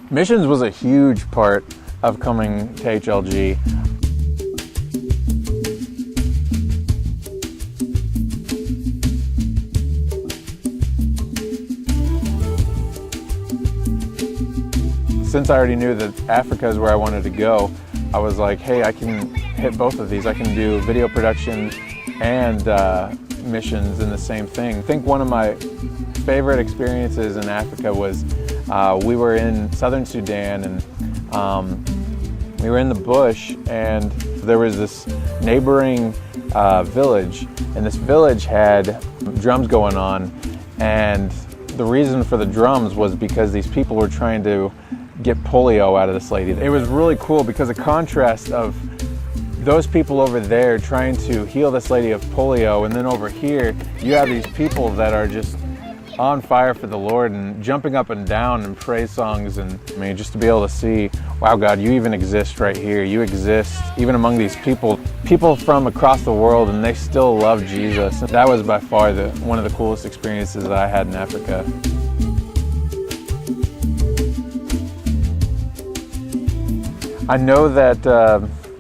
Missions was a huge part of coming to HLG. Since I already knew that Africa is where I wanted to go, I was like, hey, I can hit both of these. I can do video production and missions in the same thing. I think one of my favorite experiences in Africa was we were in southern Sudan, and we were in the bush, and there was this neighboring village, and this village had drums going on, and the reason for the drums was because these people were trying to get polio out of this lady. It was really cool because the contrast of those people over there trying to heal this lady of polio, and then over here you have these people that are just on fire for the Lord and jumping up and down in praise songs. And I mean, just to be able to see, wow, God, you even exist right here. You exist even among these people from across the world, and they still love Jesus. That was by far one of the coolest experiences that I had in Africa. I know that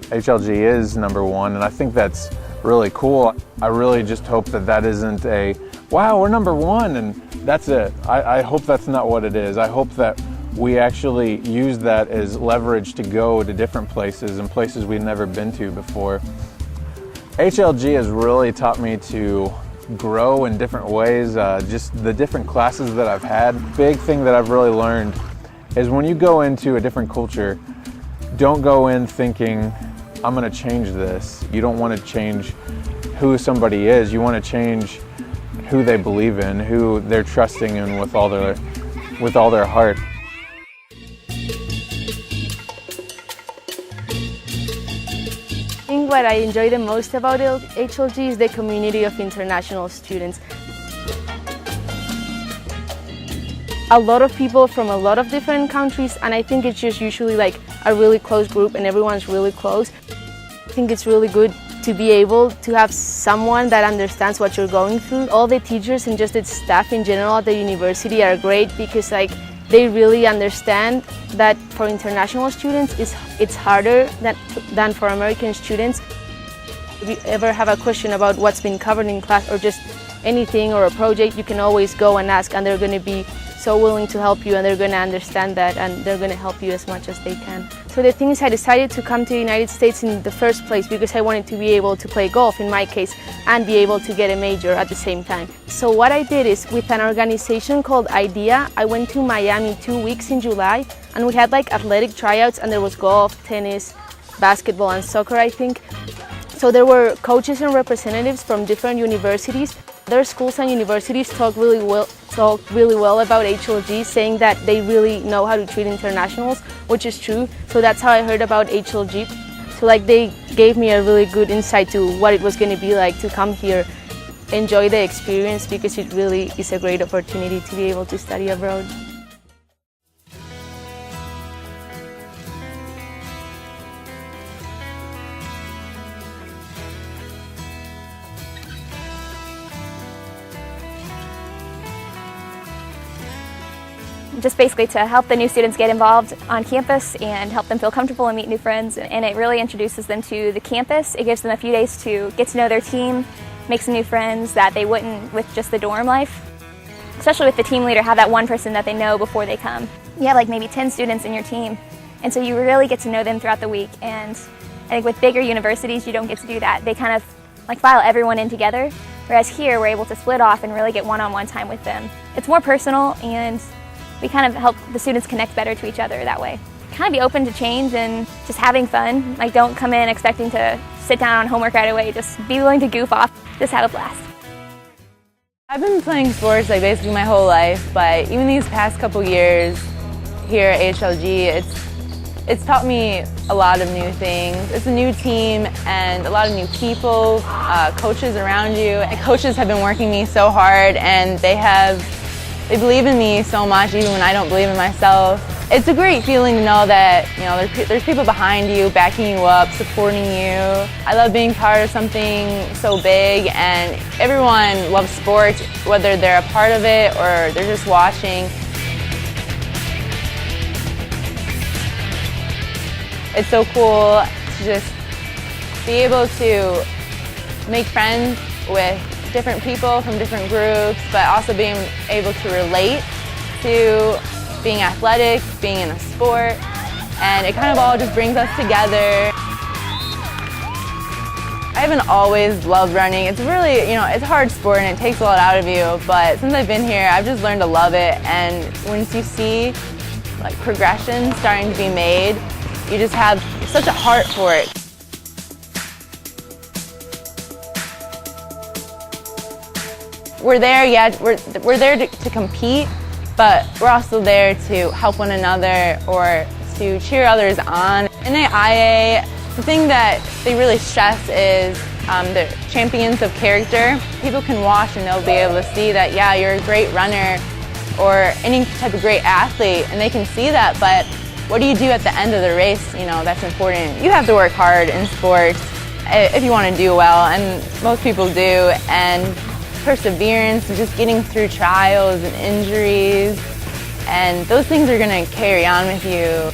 HLG is #1, and I think that's really cool. I really just hope that that isn't a, wow, we're #1 and that's it. I hope that's not what it is. I hope that we actually use that as leverage to go to different places and places we've never been to before. HLG has really taught me to grow in different ways, just the different classes that I've had. Big thing that I've really learned is when you go into a different culture, don't go in thinking, I'm going to change this. You don't want to change who somebody is. You want to change who they believe in, who they're trusting in with all their heart. I think what I enjoy the most about HLG is the community of international students. A lot of people from a lot of different countries, and I think it's just usually like a really close group and everyone's really close. I think it's really good to be able to have someone that understands what you're going through. All the teachers and just the staff in general at the university are great because like they really understand that for international students it's harder than for American students. If you ever have a question about what's been covered in class or just anything or a project, you can always go and ask, and they're going to be so willing to help you, and they're going to understand that, and they're going to help you as much as they can. So the thing is, I decided to come to the United States in the first place because I wanted to be able to play golf in my case and be able to get a major at the same time. So what I did is, with an organization called IDEA, I went to Miami 2 weeks in July, and we had like athletic tryouts, and there was golf, tennis, basketball and soccer, I think. So there were coaches and representatives from different universities. Other schools and universities talk really well about HLG, saying that they really know how to treat internationals, which is true. So that's how I heard about HLG. So like they gave me a really good insight to what it was going to be like to come here, enjoy the experience, because it really is a great opportunity to be able to study abroad. Just basically to help the new students get involved on campus and help them feel comfortable and meet new friends. And it really introduces them to the campus. It gives them a few days to get to know their team, make some new friends that they wouldn't with just the dorm life. Especially with the team leader, have that one person that they know before they come. You have like maybe 10 students in your team, and so you really get to know them throughout the week. And I think with bigger universities, you don't get to do that. They kind of like file everyone in together, whereas here we're able to split off and really get one-on-one time with them. It's more personal, and we kind of help the students connect better to each other that way. Kind of be open to change and just having fun. Like, don't come in expecting to sit down on homework right away. Just be willing to goof off. Just have a blast. I've been playing sports like basically my whole life, but even these past couple years here at HLG, it's taught me a lot of new things. It's a new team and a lot of new people, coaches around you. And coaches have been working me so hard, and they believe in me so much even when I don't believe in myself. It's a great feeling to know that there's people behind you, backing you up, supporting you. I love being part of something so big, and everyone loves sports, whether they're a part of it or they're just watching. It's so cool to just be able to make friends with different people from different groups, but also being able to relate to being athletic, being in a sport, and it kind of all just brings us together. I haven't always loved running. It's really, it's a hard sport and it takes a lot out of you, but since I've been here, I've just learned to love it, and once you see like progression starting to be made, you just have such a heart for it. We're there, we're there to compete, but we're also there to help one another or to cheer others on. In the IA, the thing that they really stress is the champions of character. People can watch and they'll be able to see that, yeah, you're a great runner or any type of great athlete, and they can see that, but what do you do at the end of the race? That's important. You have to work hard in sports if you want to do well, and most people do, and perseverance and just getting through trials and injuries, and those things are going to carry on with you.